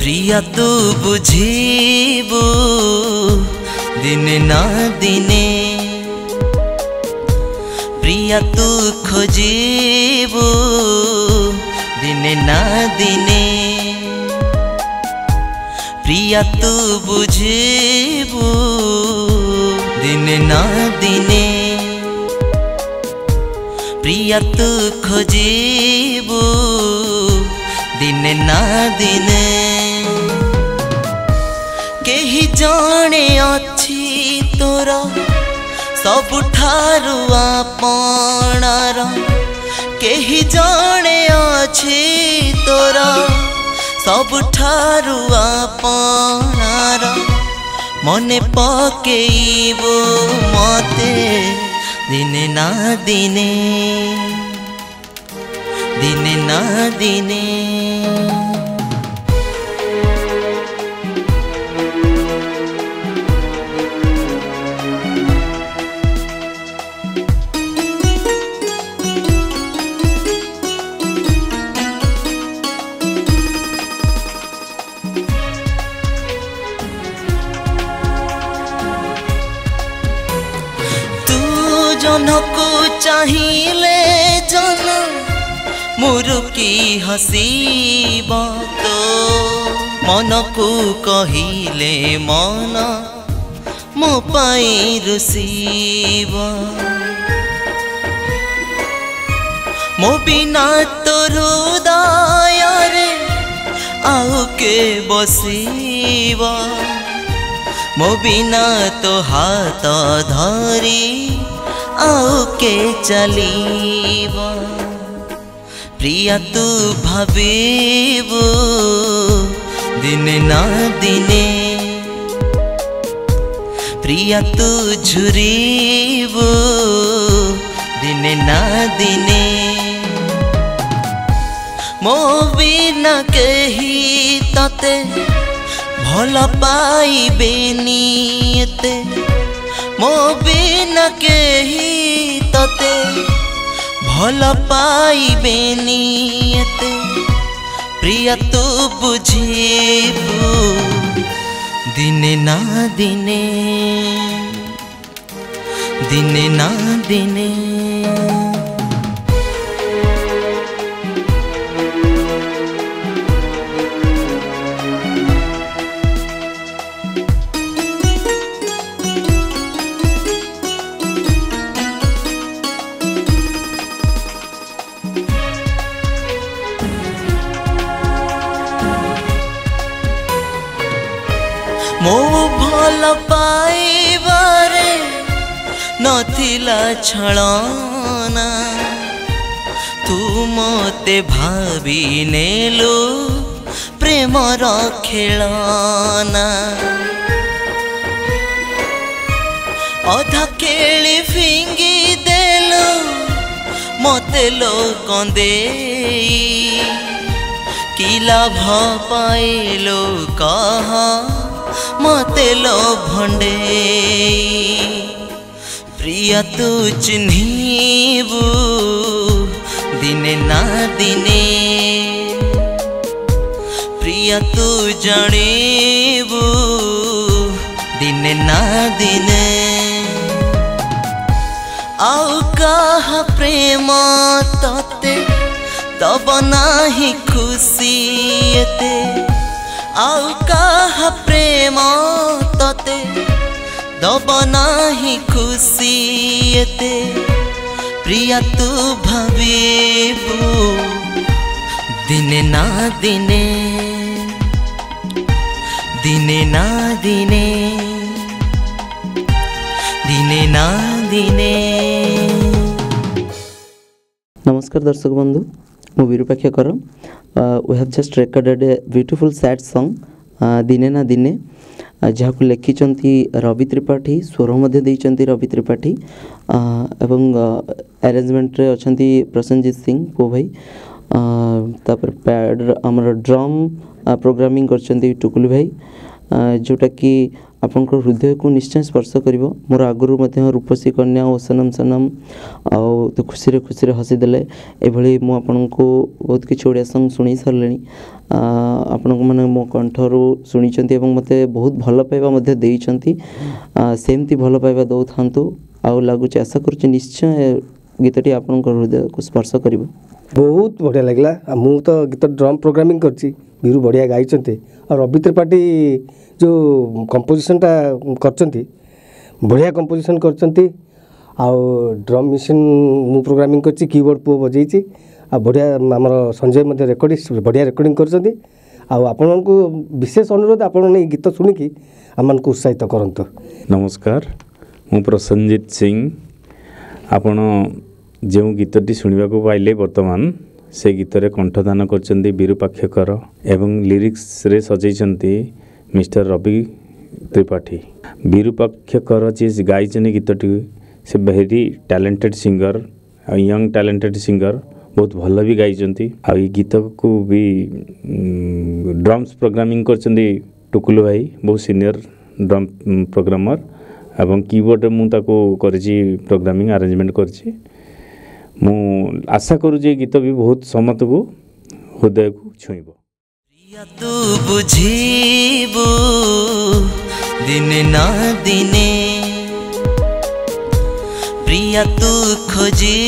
प्रिया तू बुझीबू दिने ना दिने प्रिया तू खोजीबू दिने ना दिने प्रिया तू बुझीबू दिने ना दिने प्रिया तू खोजीबू दिने ना दिने केही जाने अच्छी तोरा सबुठारु आपणार केही जाने अच्छी तोरा सबुठारु आपणार मने पकेइबो मते दिने ना दिने दिने ना दिने जनकु चाहिए जन मुरुकी हसीब तो मन को कहिले मन मो पाई रुसीब मो बिना तो हृदय रे आउ के बसीब मो बिना तो हाथ धरी आउ के चलीब प्रिया तू भावीबू दिने ना दिने प्रिया तू झुरीबू दिने ना दिने मो बिना केही तते भल पाइबेनी एते मो बिना केही तते भल पाइबेनी एते प्रिया तू बुझीबू दिने ना दिने दिने ना दिने मो भल पाइबारे नथिला छलना तू मते भावी नेलु प्रेमर खेलना अधा केली फिंगी देलु मते लो कंदे कि लाभ पाइलो कहा मते लो भंडे प्रिया तू चिन्हीबू दिने ना दिने प्रिया तू जानीबू दिने ना दिने आउ कहा प्रेम तते तब नाही खुशी एते आउ कहा प्रेम तते दब नाही खुशी एते प्रिया तू भावीबू दिने ना दिने दिने ना दिने दिने ना दिने। नमस्कार दर्शक बंधु मु विरूपाक्ष कर we have just recorded a beautiful sad song दिने ना दिने जहाँ को लिखिं रवि त्रिपाठी स्वर रवि त्रिपाठी एवं अरेंजमेंट रे अछंती प्रसन्नजीत सिंह पो भाई तापर पैड आमर ड्रम प्रोग्रामिंग करछंती टुकुल भाई जोटा कि ଆପଣଙ୍କ ହୃଦୟକୁ ନିଶ୍ଚୟ ସ୍ପର୍ଶ କରିବ। ମୋର ଆଗରୁ ମଧ୍ୟ ରୂପସୀ କନ୍ୟା ଓ ସନମ ସନମ ଆଉ ତୁ ଖୁସିରେ ଖୁସିରେ ହସିଦେଲେ ଏଭଳି ମୁଁ ଆପଣଙ୍କୁ ବହୁତ କିଛି ଓଡ଼ିଆ ସଙ୍ଗ ଶୁଣେଇ ସାରିଲିଣି। ଆପଣଙ୍କୁ ମାନେ ମୋ କଣ୍ଠରୁ ଶୁଣିଛନ୍ତି ଏବଂ ମୋତେ ବହୁତ ଭଲ ପାଇବା ମଧ୍ୟ ଦେଇଛନ୍ତି। ସେମିତି ଭଲ ପାଇବା ଦେଉଥାନ୍ତୁ। ଆଉ ଲାଗୁଛି ଆଶା କରୁଛି ନିଶ୍ଚୟ ଗୀତଟି ଆପଣଙ୍କ ହୃଦୟକୁ ସ୍ପର୍ଶ କରିବ। ବହୁତ ବଢ଼ିଆ ଲାଗିଲା। ମୁଁ ତ ଗୀତ ଡ୍ରମ୍ ପ୍ରୋଗ୍ରାମିଂ କରିଛି, ବିରୁ ବଢ଼ିଆ ଗାଇଛନ୍ତି। ଆଉ ରବି ତ୍ରିପାଠୀ ଯେଉଁ କମ୍ପୋଜିସନ୍ଟା କରିଛନ୍ତି ବଢ଼ିଆ କମ୍ପୋଜିସନ୍ କରିଛନ୍ତି। ଆଉ ଡ୍ରମ୍ ମେସିନ୍ ମୁଁ ପ୍ରୋଗ୍ରାମିଂ କରିଛି, କିବୋର୍ଡ଼ ପୁଅ ବଜେଇଛି। ଆଉ ବଢ଼ିଆ ଆମର ସଞ୍ଜୟ ମଧ୍ୟ ବଢ଼ିଆ ରେକର୍ଡ଼ିଂ କରିଛନ୍ତି। ଆଉ ଆପଣଙ୍କୁ ବିଶେଷ ଅନୁରୋଧ, ଆପଣ ଏଇ ଗୀତ ଶୁଣିକି ଆମମାନଙ୍କୁ ଉତ୍ସାହିତ କରନ୍ତୁ। ନମସ୍କାର, ମୁଁ ପ୍ରସନ୍ନଜିତ ସିଂ। ଆପଣ ଯେଉଁ ଗୀତଟି ଶୁଣିବାକୁ ପାଇଲେ ବର୍ତ୍ତମାନ, ସେ ଗୀତରେ କଣ୍ଠଦାନ କରିଛନ୍ତି ବିରୁପାକ୍ଷକର ଏବଂ ଲିରିକ୍ସରେ ସଜେଇଛନ୍ତି ମିଷ୍ଟର ରବି ତ୍ରିପାଠୀ। ବିରୁପାକ୍ଷକର ଯିଏ ଗାଇଛନ୍ତି ଗୀତଟି, ସେ ଭେରି ଟ୍ୟାଲେଣ୍ଟେଡ଼ ସିଙ୍ଗର, ଆଉ ୟଙ୍ଗ ଟ୍ୟାଲେଣ୍ଟେଡ଼ ସିଙ୍ଗର, ବହୁତ ଭଲ ବି ଗାଇଛନ୍ତି। ଆଉ ଏଇ ଗୀତକୁ ବି ଡ୍ରମ୍ସ ପ୍ରୋଗ୍ରାମିଂ କରିଛନ୍ତି ଟୁକୁଲୁ ଭାଇ, ବହୁତ ସିନିୟର ଡ୍ରମ୍ ପ୍ରୋଗ୍ରାମର। ଏବଂ କିବୋର୍ଡ଼ରେ ମୁଁ ତାକୁ କରିଛି ପ୍ରୋଗ୍ରାମିଂ ଆରେଞ୍ଜମେଣ୍ଟ କରିଛି। ମୁଁ ଆଶା କରୁଛି ଏ ଗୀତ ବି ବହୁତ ସମସ୍ତଙ୍କୁ ହୃଦୟକୁ ଛୁଇଁବ। ପ୍ରିୟା ତୁ ବୁଝିବୁ ଦିନେ ନା ଦିନେ, ପ୍ରିୟା ତୁ ଖୋଜି